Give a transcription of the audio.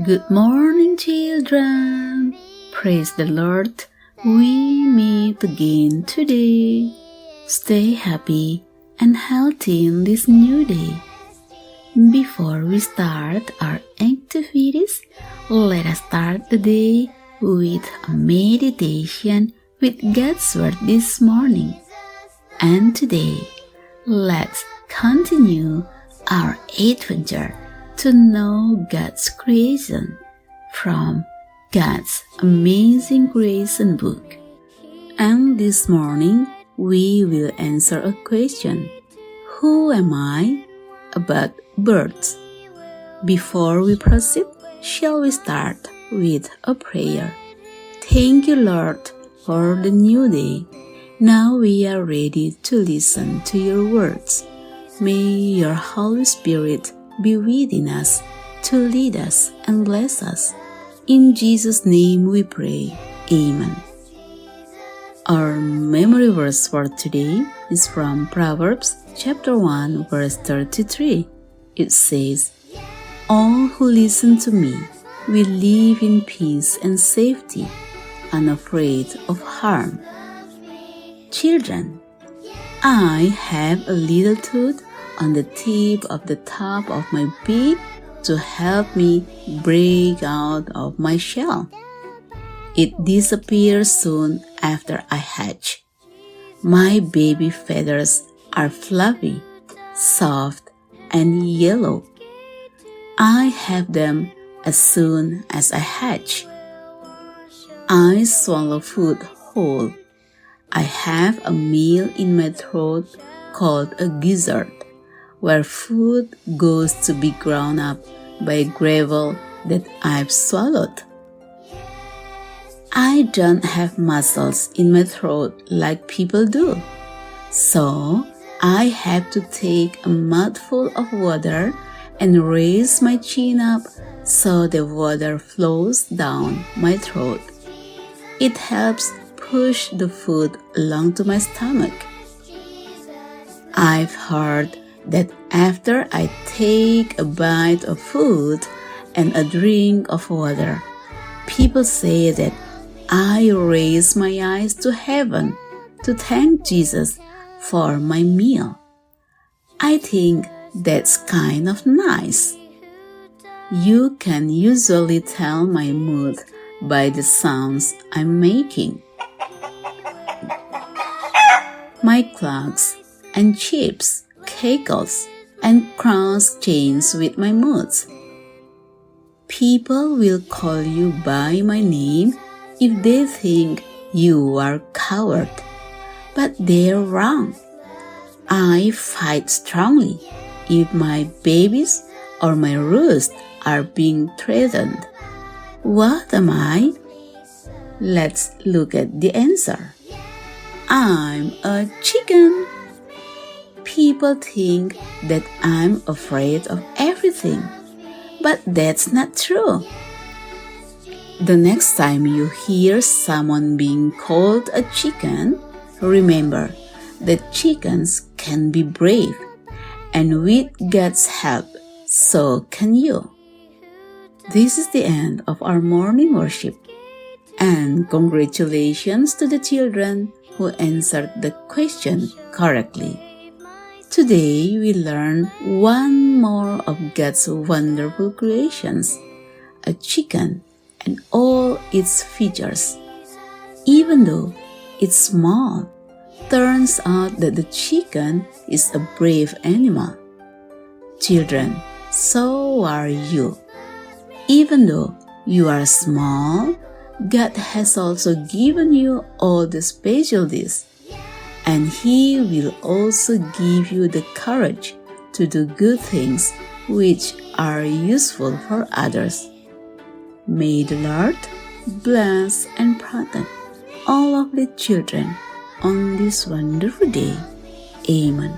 Good morning, children. Praise the Lord. We meet again today. Stay happy and healthy in this new day. Before we start our activities, let us start the day with a meditation with God's Word this morning. And today, let's continue our adventure to know God's creation from God's Amazing Creation book. And this morning, we will answer a question. Who am I? About birds. Before we proceed, shall we start with a prayer? Thank you, Lord, for the new day. Now we are ready to listen to your words. May your Holy Spirit be within us to lead us and bless us. In Jesus' name we pray. Amen. Our memory verse for today is from Proverbs chapter 1 verse 33. It says, "All who listen to me will live in peace and safety, unafraid of harm." Children, I have a little tooth on the tip of the top of my beak to help me break out of my shell. It disappears soon after I hatch. My baby feathers are fluffy, soft, and yellow. I have them as soon as I hatch. I swallow food whole. I have a meal in my throat called a gizzard, where food goes to be ground up by gravel that I've swallowed. I don't have muscles in my throat like people do, so I have to take a mouthful of water and raise my chin up so the water flows down my throat. It helps push the food along to my stomach. I've heard that after I take a bite of food and a drink of water, people say that I raise my eyes to heaven to thank Jesus for my meal. I think that's kind of nice. You can usually tell my mood by the sounds I'm making. My clocks and chips, cackles, and cross chains with my moods. People will call you by my name if they think you are coward, but they're wrong. I fight strongly if my babies or my roost are being threatened. What am I? Let's look at the answer. I'm a chicken. People think that I'm afraid of everything, but that's not true. The next time you hear someone being called a chicken, remember that chickens can be brave, and with God's help, so can you. This is the end of our morning worship, and congratulations to the children who answered the question correctly. Today we learn one more of God's wonderful creations, a chicken and all its features. Even though it's small, turns out that the chicken is a brave animal. Children, so are you. Even though you are small, God has also given you all the specialties, and He will also give you the courage to do good things which are useful for others. May the Lord bless and protect all of the children on this wonderful day. Amen.